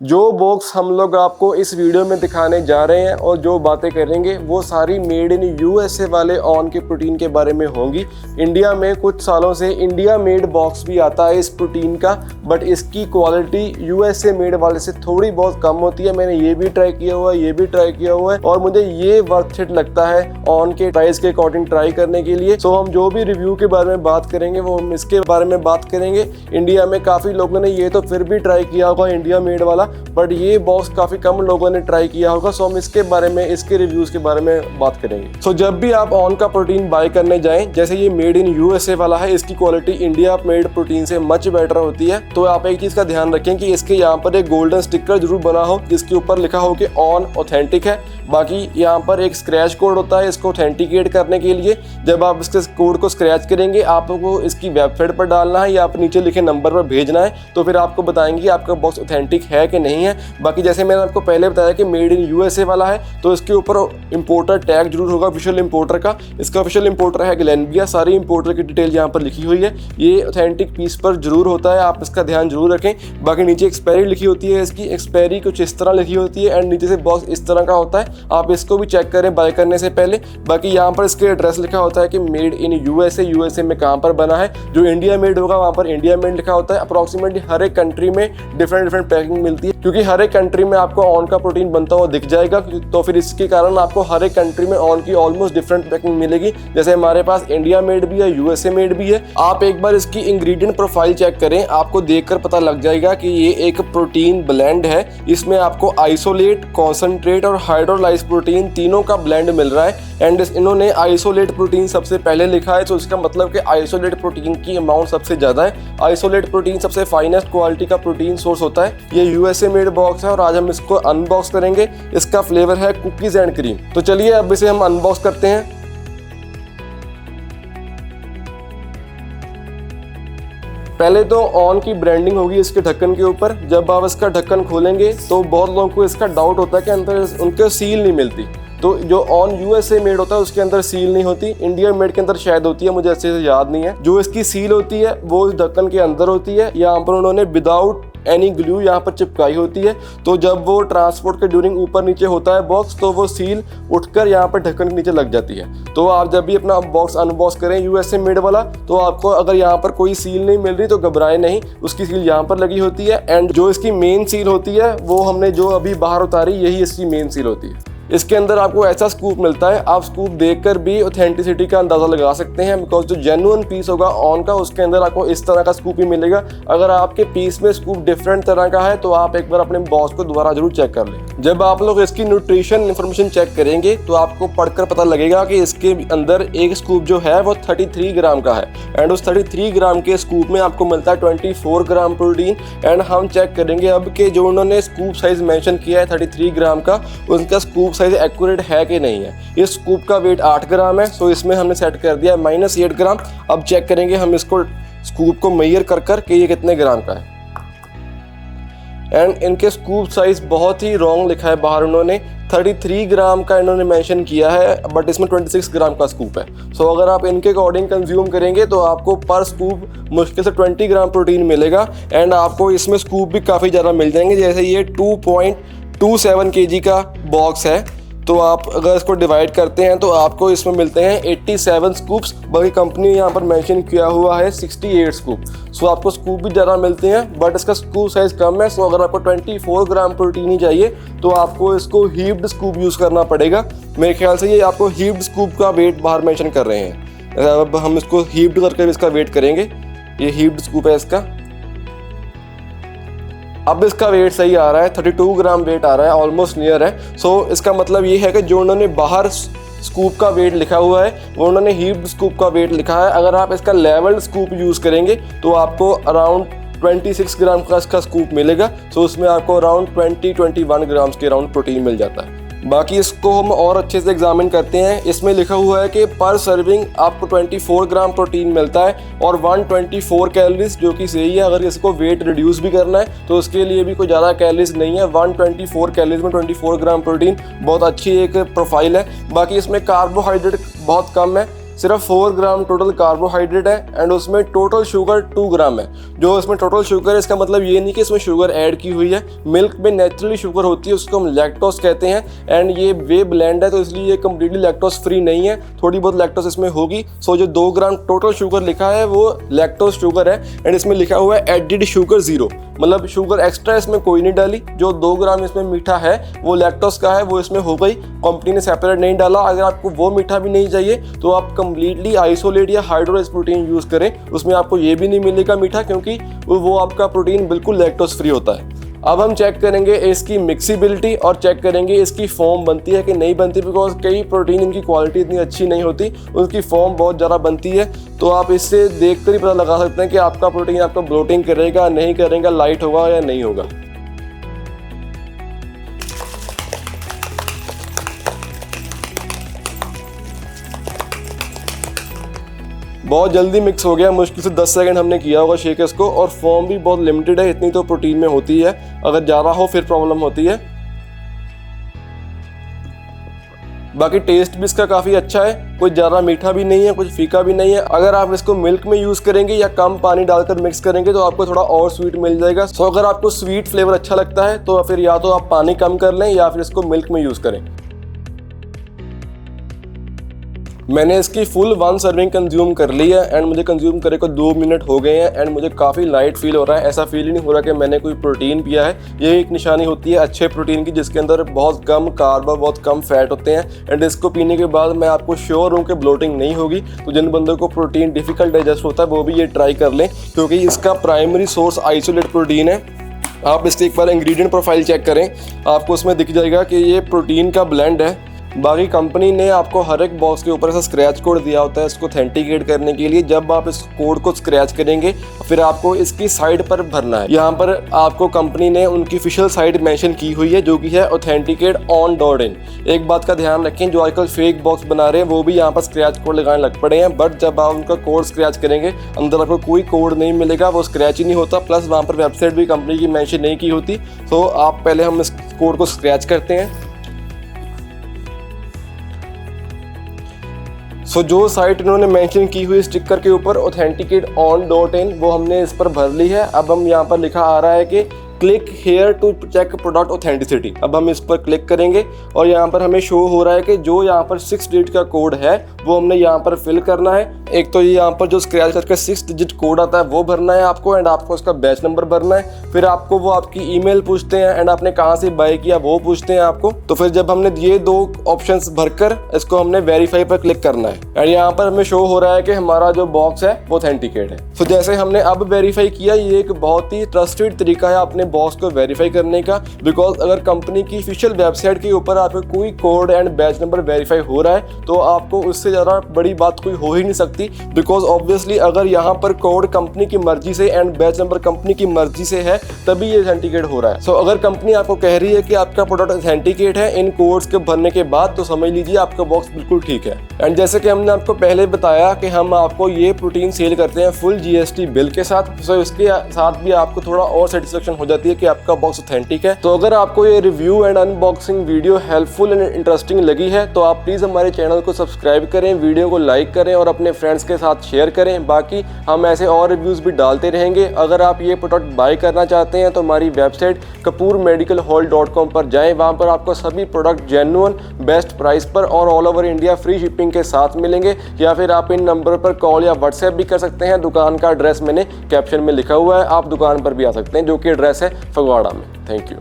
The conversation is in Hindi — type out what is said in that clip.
जो बॉक्स हम लोग आपको इस वीडियो में दिखाने जा रहे हैं और जो बातें करेंगे वो सारी मेड इन यूएसए वाले ऑन के प्रोटीन के बारे में होंगी। इंडिया में कुछ सालों से इंडिया मेड बॉक्स भी आता है इस प्रोटीन का, बट इसकी क्वालिटी यूएसए मेड वाले से थोड़ी बहुत कम होती है। मैंने ये भी ट्राई किया हुआ है, ये भी ट्राई किया हुआ है और मुझे ये वर्थ इट लगता है ऑन के प्राइस के अकॉर्डिंग ट्राई करने के लिए। सो हम जो भी रिव्यू के बारे में बात करेंगे वो हम इसके बारे में बात करेंगे। इंडिया में काफ़ी लोगों ने ये तो फिर भी ट्राई किया होगा इंडिया मेड वाला, बट ये बॉक्स काफ़ी कम लोगों ने ट्राई किया होगा। सो हम इसके बारे में, इसके रिव्यूज़ के बारे में बात करेंगे। सो जब भी आप ऑन का प्रोटीन बाय करने जाएं, जैसे ये मेड इन यूएसए वाला है, इसकी क्वालिटी इंडिया मेड प्रोटीन से मच बेटर होती है। तो आप एक चीज़ का ध्यान रखें कि इसके यहाँ पर एक गोल्डन स्टिकर जरूर बना हो जिसके ऊपर लिखा हो कि ऑन ऑथेंटिक है। बाकी यहाँ पर एक स्क्रैच कोड होता है इसको ऑथेंटिकेट करने के लिए। जब आप इसके कोड को स्क्रैच करेंगे आपको इसकी वेबसाइट पर डालना है या आप नीचे लिखे नंबर पर भेजना है, तो फिर आपको बताएंगे आपका बॉक्स ऑथेंटिक है कि नहीं है। बाकी जैसे मैंने आपको पहले बताया कि मेड इन यूएसए वाला है, तो इसके ऊपर इंपोर्टर टैग जरूर होगा ऑफिशियल इंपोर्टर का। इसका ऑफिशियल इंपोर्टर है ग्लेनबिया। सारी इंपोर्टर की डिटेल यहाँ पर लिखी हुई है। ये ऑथेंटिक पीस पर जरूर होता है, आप इसका ध्यान जरूर रखें। बाकी नीचे एक्सपायरी लिखी होती है, इसकी एक्सपायरी कुछ इस तरह लिखी होती है एंड नीचे से बॉक्स इस तरह का होता है। आप इसको भी चेक करें बाय करने से पहले। बाकी यहाँ पर इसके एड्रेस लिखा होता है कि मेड इन यूएसए में कहाँ पर बना है। जो इंडिया मेड होगा वहाँ पर इंडिया मेड लिखा होता है। अप्रॉक्सीमेटली हर एक कंट्री में डिफरेंट पैकिंग मिलती है, क्योंकि हर एक कंट्री में आपको ऑन का प्रोटीन बनता हुआ दिख जाएगा। तो फिर इसके कारण आपको हर एक कंट्री में ऑन की ऑलमोस्ट डिफरेंट पैकिंग मिलेगी। जैसे हमारे पास इंडिया मेड भी है, यूएसए मेड भी है। आप एक बार इसकी इंग्रेडिएंट प्रोफाइल चेक करें, आपको देखकर पता लग जाएगा कि ये एक प्रोटीन ब्लेंड है। इसमें आपको आइसोलेट, कॉन्सेंट्रेट और हाइड्रोलाइज प्रोटीन तीनों का ब्लेंड मिल रहा है। एंड इन्होंने आइसोलेट प्रोटीन सबसे पहले लिखा है, तो इसका मतलब कि आइसोलेट प्रोटीन की अमाउंट सबसे ज़्यादा है। आइसोलेट प्रोटीन सबसे फाइनेस्ट क्वालिटी का प्रोटीन सोर्स होता है। ये यूएसए मेड बॉक्स है और आज हम इसको अनबॉक्स करेंगे। इसका फ्लेवर है कुकीज एंड क्रीम। तो चलिए अब इसे हम अनबॉक्स करते हैं। पहले तो ऑन की ब्रांडिंग होगी इसके ढक्कन के ऊपर। जब आप इसका ढक्कन खोलेंगे तो बहुत लोगों को इसका डाउट होता है कि अंदर उनके सील नहीं मिलती। तो जो ऑन यूएसए मेड होता है उसके अंदर सील नहीं होती, इंडिया मेड के अंदर शायद होती है, मुझे अच्छे से याद नहीं है। जो इसकी सील होती है वो इस ढक्कन के अंदर होती है। यहाँ पर उन्होंने विदाउट एनी ग्लू यहाँ पर चिपकाई होती है। तो जब वो ट्रांसपोर्ट के ड्यूरिंग ऊपर नीचे होता है बॉक्स, तो वो सील उठकर यहाँ पर ढक्कन के नीचे लग जाती है। तो आप जब भी अपना बॉक्स अनबॉक्स करें यूएसए मेड वाला, तो आपको अगर यहाँ पर कोई सील नहीं मिल रही तो घबराएं नहीं, उसकी सील यहाँ पर लगी होती है। एंड जो इसकी मेन सील होती है वो हमने जो अभी बाहर उतारी, यही इसकी मेन सील होती है। इसके अंदर आपको ऐसा स्कूप मिलता है, आप स्कूप देखकर भी ऑथेंटिसिटी का अंदाज़ा लगा सकते हैं, बिकॉज जो जेन्युइन पीस होगा ऑन का उसके अंदर आपको इस तरह का स्कूप ही मिलेगा। अगर आपके पीस में स्कूप डिफरेंट तरह का है तो आप एक बार अपने बॉक्स को दोबारा जरूर चेक कर लें। जब आप लोग इसकी न्यूट्रिशन इन्फॉर्मेशन चेक करेंगे तो आपको पढ़कर पता लगेगा कि इसके अंदर एक स्कूप जो है वो 33 ग्राम का है। एंड उस 33 ग्राम के स्कूप में आपको मिलता है 24 ग्राम प्रोटीन। एंड हम चेक करेंगे अब कि जो उन्होंने स्कूप साइज मेंशन किया है 33 ग्राम का, उनका स्कूप साइज एक्यूरेट है कि नहीं है। इस स्कूप का वेट 8 ग्राम है, सो इसमें हमने सेट कर दिया -8 ग्राम। अब चेक करेंगे हम इसको स्कूप को मेजर कर कि ये कितने ग्राम का है। एंड इनके स्कूप साइज बहुत ही रॉन्ग लिखा है बाहर, उन्होंने 33 ग्राम का इन्होंने मेंशन किया है, बट इसमें 26 ग्राम का स्कूप है। सो अगर आप इनके अकॉर्डिंग कंज्यूम करेंगे तो आपको पर स्कूप मुश्किल से 20 ग्राम प्रोटीन मिलेगा। एंड आपको इसमें स्कूप भी काफ़ी ज़्यादा मिल जाएंगे। जैसे ये 2.27 kg का बॉक्स है, तो आप अगर इसको डिवाइड करते हैं तो आपको इसमें मिलते हैं 87 स्कूप्स। बाकी कंपनी यहाँ पर मेंशन किया हुआ है 68 स्कूप। सो आपको स्कूप भी ज़्यादा मिलते हैं, बट इसका स्कूप साइज़ कम है। सो अगर आपको 24 ग्राम प्रोटीन ही चाहिए तो आपको इसको हीप्ड स्कूप यूज़ करना पड़ेगा। मेरे ख्याल से ये आपको हीप्ड स्कूप का वेट बाहर मेंशन कर रहे हैं। अब हम इसको हीप्ड करके इसका वेट करेंगे। ये हीप्ड स्कूप है इसका। अब इसका वेट सही आ रहा है, 32 ग्राम वेट आ रहा है, ऑलमोस्ट नियर है। सो इसका मतलब ये है कि जो उन्होंने बाहर स्कूप का वेट लिखा हुआ है वो उन्होंने हीप्ड स्कूप का वेट लिखा है। अगर आप इसका लेवल्ड स्कूप यूज़ करेंगे तो आपको अराउंड 26 ग्राम का इसका स्कूप मिलेगा। सो उसमें आपको अराउंड 21 ग्राम्स के अराउंड प्रोटीन मिल जाता है। बाकी इसको हम और अच्छे से एग्जामिन करते हैं। इसमें लिखा हुआ है कि पर सर्विंग आपको 24 ग्राम प्रोटीन मिलता है और 124 कैलोरीज, जो कि सही है। अगर इसको वेट रिड्यूस भी करना है तो उसके लिए भी कोई ज़्यादा कैलोरीज नहीं है। 124 कैलोरीज में 24 ग्राम प्रोटीन बहुत अच्छी एक प्रोफाइल है। बाकी इसमें कार्बोहाइड्रेट बहुत कम है। सिर्फ 4 ग्राम टोटल कार्बोहाइड्रेट है एंड उसमें टोटल शुगर 2 ग्राम है। जो इसमें टोटल शुगर है इसका मतलब ये नहीं कि इसमें शुगर ऐड की हुई है, मिल्क में नेचुरली शुगर होती है, उसको हम लैक्टोज कहते हैं। एंड ये वे ब्लेंड है तो इसलिए ये कम्प्लीटली लैक्टोज फ्री नहीं है, थोड़ी बहुत लैक्टोज इसमें होगी। सो जो 2 ग्राम टोटल शुगर लिखा है वो लैक्टोज शुगर है एंड इसमें लिखा हुआ है एडिड शुगर 0, मतलब शुगर एक्स्ट्रा इसमें कोई नहीं डाली। जो 2 ग्राम इसमें मीठा है वो लैक्टोज का है, वो इसमें हो गई, कंपनी ने सेपरेट नहीं डाला। अगर आपको वो मीठा भी नहीं चाहिए तो आप कम्प्लीटली आइसोलेट या हाइड्रोलाइज्ड प्रोटीन यूज़ करें, उसमें आपको ये भी नहीं मिलेगा मीठा, क्योंकि वो आपका प्रोटीन बिल्कुल लैक्टोज फ्री होता है। अब हम चेक करेंगे इसकी मिक्सिबिलिटी और चेक करेंगे इसकी फॉर्म बनती है कि नहीं बनती, बिकॉज कई प्रोटीन इनकी क्वालिटी इतनी अच्छी नहीं होती, उनकी फॉर्म बहुत ज़्यादा बनती है। तो आप इससे देखकर ही पता लगा सकते हैं कि आपका प्रोटीन आपको ब्लोटिंग करेगा नहीं करेगा, लाइट होगा या नहीं होगा। बहुत जल्दी मिक्स हो गया, मुश्किल से 10 सेकंड हमने किया होगा शेक इसको, और फॉर्म भी बहुत लिमिटेड है, इतनी तो प्रोटीन में होती है, अगर ज़्यादा हो फिर प्रॉब्लम होती है। बाकी टेस्ट भी इसका काफ़ी अच्छा है, कुछ ज़्यादा मीठा भी नहीं है, कुछ फीका भी नहीं है। अगर आप इसको मिल्क में यूज़ करेंगे या कम पानी डालकर मिक्स करेंगे तो आपको थोड़ा और स्वीट मिल जाएगा। सो अगर आपको स्वीट फ्लेवर अच्छा लगता है तो फिर या तो आप पानी कम कर लें या फिर इसको मिल्क में यूज़ करें। मैंने इसकी फुल 1 सर्विंग कंज्यूम कर ली है एंड मुझे कंज्यूम करे को 2 मिनट हो गए हैं एंड मुझे काफ़ी लाइट फील हो रहा है। ऐसा फील ही नहीं हो रहा कि मैंने कोई प्रोटीन पिया है। ये एक निशानी होती है अच्छे प्रोटीन की, जिसके अंदर बहुत कम कार्ब और बहुत कम फैट होते हैं एंड इसको पीने के बाद मैं आपको श्योर हूँ कि ब्लोटिंग नहीं होगी। तो जिन बंदों को प्रोटीन डिफिकल्ट डाइजेस्ट होता है वो भी ये ट्राई कर लें, क्योंकि इसका प्राइमरी सोर्स आइसोलेट प्रोटीन है। आप इसकी एक बार इंग्रेडिएंट प्रोफाइल चेक करें, आपको उसमें दिख जाएगा कि ये प्रोटीन का ब्लेंड है। बाकी कंपनी ने आपको हर एक बॉक्स के ऊपर ऐसा स्क्रैच कोड दिया होता है इसको ऑथेंटिकेट करने के लिए। जब आप इस कोड को स्क्रैच करेंगे फिर आपको इसकी साइड पर भरना है। यहाँ पर आपको कंपनी ने उनकी ऑफिशियल साइट मेंशन की हुई है जो कि है authenticate.on.in। एक बात का ध्यान रखें, जो आजकल फेक बॉक्स बना रहे हैं वो भी यहाँ पर स्क्रैच कोड लगाने लग पड़े हैं, बट जब आप उनका कोड स्क्रैच करेंगे अंदर आपको कोई कोड नहीं मिलेगा, वो स्क्रैच ही नहीं होता। प्लस वहाँ पर वेबसाइट भी कंपनी की मेंशन नहीं की होती। तो आप पहले हम इस कोड को स्क्रैच करते हैं। सो जो साइट इन्होंने मेंशन की हुई स्टिकर के ऊपर authenticate.on.in वो हमने इस पर भर ली है। अब हम यहाँ पर लिखा आ रहा है कि click here to check product authenticity. अब हम इस पर क्लिक करेंगे और यहाँ पर हमें शो हो रहा है कि जो यहाँ पर 6 डिजिट का कोड है वो हमने यहाँ पर फिल करना है। एक तो ये यहाँ पर जो स्क्रैच करके 6 डिजिट कोड आता है वो भरना है आपको एंड आपको उसका बैच नंबर भरना है। फिर आपको वो आपकी ईमेल पूछते हैं एंड आपने कहाँ से बाय किया वो पूछते हैं आपको। तो फिर जब हमने ये 2 ऑप्शंस भरकर इसको हमने वेरीफाई पर क्लिक करना है एंड यहाँ पर हमें शो हो रहा है कि हमारा जो बॉक्स है वो ऑथेंटिकेट है। तो जैसे हमने अब वेरीफाई किया, ये एक बहुत ही ट्रस्टेड तरीका है अपने बॉक्स को वेरीफाई करने का, बिकॉज अगर कंपनी की ऑफिशियल वेबसाइट के ऊपर आपको कोई code and batch number verify हो रहा है तो आपको उससे ज़्यादा बड़ी बात कोई हो ही नहीं सकती। बिकॉज ऑब्वियसली अगर यहाँ पर कोड कंपनी की मर्जी से एंड बैच नंबर कंपनी की मर्जी से है तभी ये ऑथेंटिकेट हो रहा है। सो अगर कंपनी आपको कह रही है कि आपका प्रोडक्ट ऑथेंटिकेट है इन कोड्स के भरने के बाद, तो समझ लीजिए आपका बॉक्स बिल्कुल ठीक है। एंड जैसे कि हमने आपको पहले बताया कि हम आपको ये प्रोटीन सेल करते हैं फुल GST बिल के साथ, सो इसके साथ भी आपको थोड़ा और सेटिस्फेक्शन हो जाती है कि आपका बॉक्स ऑथेंटिक है। तो अगर आपको ये review and unboxing video helpful and interesting लगी है तो आप प्लीज़ हमारे चैनल को सब्सक्राइब करें, वीडियो को लाइक करें और अपने फ्रेंड्स के साथ शेयर करें। बाकी हम ऐसे और रिव्यूज़ भी डालते रहेंगे। अगर आप ये प्रोडक्ट बाय करना चाहते हैं तो हमारी वेबसाइट kapoormedicalhall.com पर जाएं, वहाँ पर आपको सभी प्रोडक्ट जेन्युइन बेस्ट प्राइस पर और all over India free shipping के साथ मिलेंगे। या फिर आप इन नंबर पर कॉल या व्हाट्सएप भी कर सकते हैं। दुकान का एड्रेस मैंने कैप्शन में लिखा हुआ है, आप दुकान पर भी आ सकते हैं जो कि एड्रेस है फगवाड़ा में। Thank you.